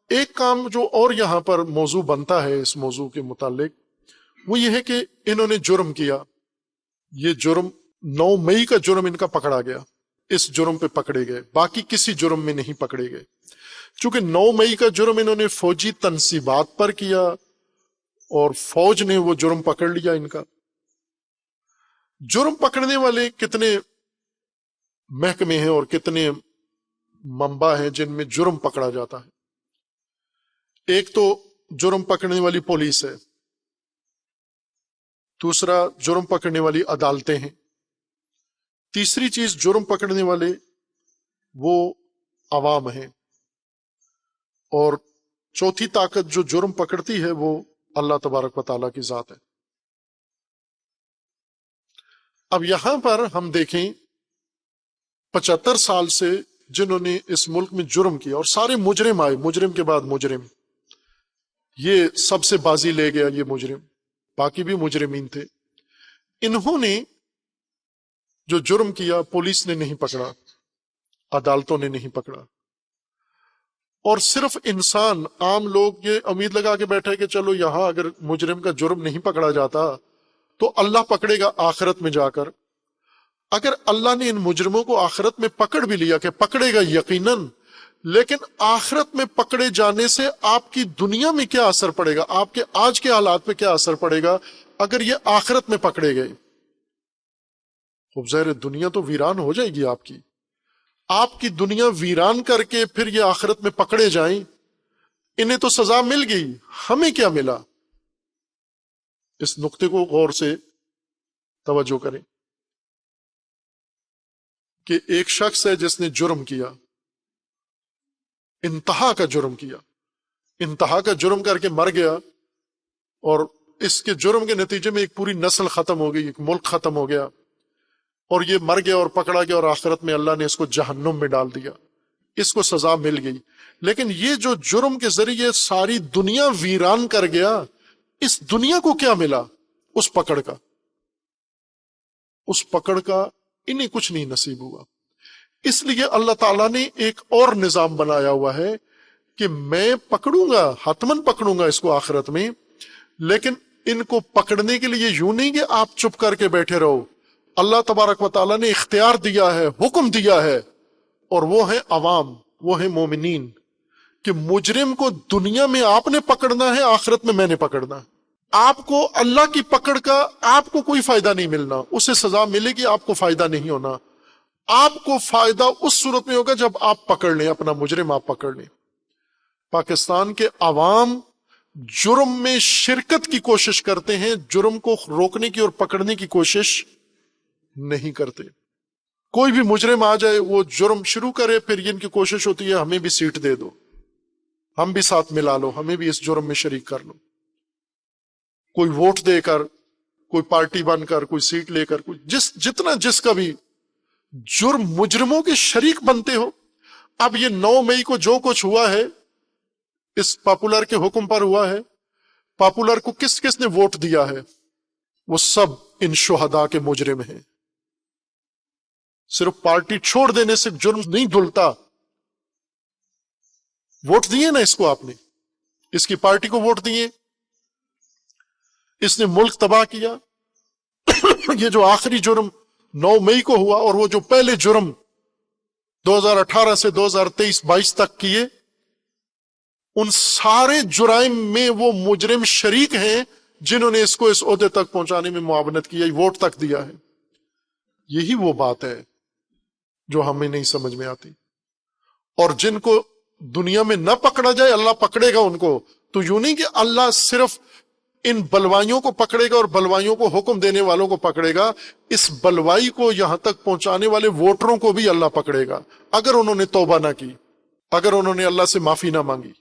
ایک کام جو اور یہاں پر موضوع بنتا ہے اس موضوع کے متعلق وہ یہ ہے کہ انہوں نے جرم کیا، یہ جرم 9 مئی کا جرم ان کا پکڑا گیا، اس جرم پہ پکڑے گئے، باقی کسی جرم میں نہیں پکڑے گئے۔ چونکہ 9 مئی کا جرم انہوں نے فوجی تنصیبات پر کیا اور فوج نے وہ جرم پکڑ لیا ان کا۔ جرم پکڑنے والے کتنے محکمے ہیں اور کتنے منبع ہیں جن میں جرم پکڑا جاتا ہے۔ ایک تو جرم پکڑنے والی پولیس ہے، دوسرا جرم پکڑنے والی عدالتیں ہیں، تیسری چیز جرم پکڑنے والے وہ عوام ہیں، اور چوتھی طاقت جو جرم پکڑتی ہے وہ اللہ تبارک و تعالیٰ کی ذات ہے۔ اب یہاں پر ہم دیکھیں 75 سال سے جنہوں نے اس ملک میں جرم کیا اور سارے مجرم آئے، مجرم کے بعد مجرم، یہ سب سے بازی لے گیا یہ مجرم، باقی بھی مجرمین تھے۔ انہوں نے جو جرم کیا پولیس نے نہیں پکڑا، عدالتوں نے نہیں پکڑا، اور صرف انسان عام لوگ یہ امید لگا کے بیٹھے کہ چلو یہاں اگر مجرم کا جرم نہیں پکڑا جاتا تو اللہ پکڑے گا آخرت میں جا کر۔ اگر اللہ نے ان مجرموں کو آخرت میں پکڑ بھی لیا کہ پکڑے گا یقیناً، لیکن آخرت میں پکڑے جانے سے آپ کی دنیا میں کیا اثر پڑے گا، آپ کے آج کے حالات پہ کیا اثر پڑے گا اگر یہ آخرت میں پکڑے گئے؟ خوب ظاہر دنیا تو ویران ہو جائے گی آپ کی دنیا ویران کر کے پھر یہ آخرت میں پکڑے جائیں۔ انہیں تو سزا مل گئی، ہمیں کیا ملا؟ اس نقطے کو غور سے توجہ کریں کہ ایک شخص ہے جس نے جرم کیا، انتہا کا جرم کیا، انتہا کا جرم کر کے مر گیا، اور اس کے جرم کے نتیجے میں ایک پوری نسل ختم ہو گئی، ایک ملک ختم ہو گیا، اور یہ مر گیا اور پکڑا گیا، اور آخرت میں اللہ نے اس کو جہنم میں ڈال دیا، اس کو سزا مل گئی۔ لیکن یہ جو جرم کے ذریعے ساری دنیا ویران کر گیا، اس دنیا کو کیا ملا؟ اس پکڑ کا، اس پکڑ کا انہیں کچھ نہیں نصیب ہوا۔ اس لیے اللہ تعالیٰ نے ایک اور نظام بنایا ہوا ہے کہ میں پکڑوں گا، حتماً پکڑوں گا اس کو آخرت میں، لیکن ان کو پکڑنے کے لیے یوں نہیں کہ آپ چپ کر کے بیٹھے رہو۔ اللہ تبارک و تعالیٰ نے اختیار دیا ہے، حکم دیا ہے، اور وہ ہے عوام، وہ ہے مومنین، کہ مجرم کو دنیا میں آپ نے پکڑنا ہے، آخرت میں میں نے پکڑنا ہے۔ آپ کو اللہ کی پکڑ کا آپ کو کوئی فائدہ نہیں ملنا، اسے سزا ملے گی، آپ کو فائدہ نہیں ہونا۔ آپ کو فائدہ اس صورت میں ہوگا جب آپ پکڑ لیں اپنا مجرم، آپ پکڑ لیں۔ پاکستان کے عوام جرم میں شرکت کی کوشش کرتے ہیں، جرم کو روکنے کی اور پکڑنے کی کوشش نہیں کرتے۔ کوئی بھی مجرم آ جائے، وہ جرم شروع کرے، پھر ان کی کوشش ہوتی ہے ہمیں بھی سیٹ دے دو، ہم بھی ساتھ ملا لو، ہمیں بھی اس جرم میں شریک کر لو۔ کوئی ووٹ دے کر، کوئی پارٹی بن کر، کوئی سیٹ لے کر، کوئی جس کا بھی جرم، مجرموں کے شریک بنتے ہو۔ اب یہ 9 مئی کو جو کچھ ہوا ہے اس پاپولر کے حکم پر ہوا ہے۔ پاپولر کو کس کس نے ووٹ دیا ہے؟ وہ سب ان شہداء کے مجرم ہیں۔ صرف پارٹی چھوڑ دینے سے جرم نہیں دھلتا۔ ووٹ دیے نا اس کو، آپ نے اس کی پارٹی کو ووٹ دیے، اس نے ملک تباہ کیا۔ یہ جو آخری جرم 9 مئی کو ہوا، اور وہ جو پہلے جرم 2018 سے 2023-22 تک کیے، ان سارے جرائم میں وہ مجرم شریک ہیں جنہوں نے اس کو اس عہدے تک پہنچانے میں معاونت کی ہے، ووٹ تک دیا ہے۔ یہی وہ بات ہے جو ہمیں نہیں سمجھ میں آتی۔ اور جن کو دنیا میں نہ پکڑا جائے، اللہ پکڑے گا ان کو۔ تو یوں نہیں کہ اللہ صرف ان بلوائیوں کو پکڑے گا اور بلوائیوں کو حکم دینے والوں کو پکڑے گا، اس بلوائی کو یہاں تک پہنچانے والے ووٹروں کو بھی اللہ پکڑے گا، اگر انہوں نے توبہ نہ کی، اگر انہوں نے اللہ سے معافی نہ مانگی۔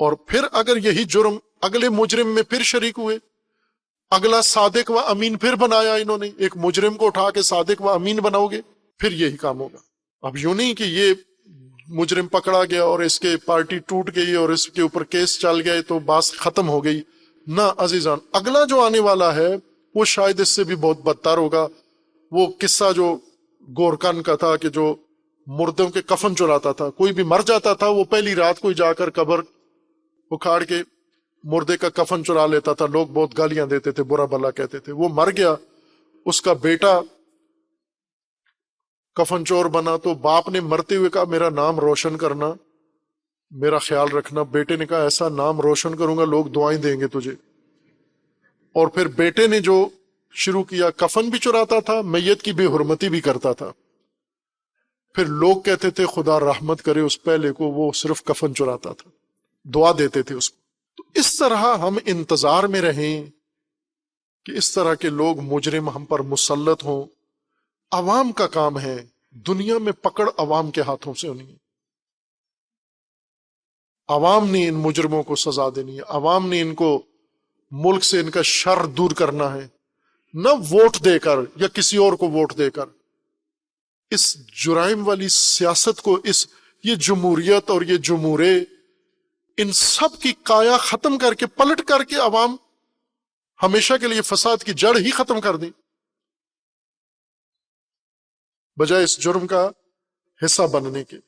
اور پھر اگر یہی جرم اگلے مجرم میں پھر شریک ہوئے، اگلا صادق و امین پھر بنایا انہوں نے، ایک مجرم کو اٹھا کے صادق و امین بناؤ گے، پھر یہی کام ہوگا۔ اب یوں نہیں کہ یہ مجرم پکڑا گیا اور اس کے پارٹی ٹوٹ گئی اور اس کے اوپر کیس چل گئے تو بات ختم ہو گئی۔ نہ عزیزان، اگلا جو آنے والا ہے وہ شاید اس سے بھی بہت بدتر ہوگا۔ وہ قصہ جو گورکن کا تھا کہ جو مردوں کے کفن چراتا تھا، کوئی بھی مر جاتا تھا، وہ پہلی رات کو جا کر قبر اکھاڑ کے مردے کا کفن چرا لیتا تھا، لوگ بہت گالیاں دیتے تھے، برا بھلا کہتے تھے. وہ مر گیا، اس کا بیٹا کفن چور بنا، تو باپ نے مرتے ہوئے کہا میرا نام روشن کرنا، میرا خیال رکھنا. بیٹے نے کہا ایسا نام روشن کروں گا لوگ دعائیں دیں گے تجھے. اور پھر بیٹے نے جو شروع کیا، کفن بھی چراتا تھا، میت کی بے حرمتی بھی کرتا تھا. پھر لوگ کہتے تھے خدا رحمت کرے اس پہلے کو، وہ صرف کفن چراتا تھا، دعا دیتے تھے اس کو. تو اس طرح ہم انتظار میں رہیں کہ اس طرح کے لوگ مجرم ہم پر مسلط ہوں. عوام کا کام ہے، دنیا میں پکڑ عوام کے ہاتھوں سے ہونی ہے. عوام نے ان مجرموں کو سزا دینی ہے، عوام نے ان کو ملک سے ان کا شر دور کرنا ہے، نہ ووٹ دے کر یا کسی اور کو ووٹ دے کر. اس جرائم والی سیاست کو، یہ جمہوریت اور یہ جمہورے، ان سب کی کایا ختم کر کے، پلٹ کر کے عوام ہمیشہ کے لیے فساد کی جڑ ہی ختم کر دیں، بجائے اس جرم کا حصہ بننے کے.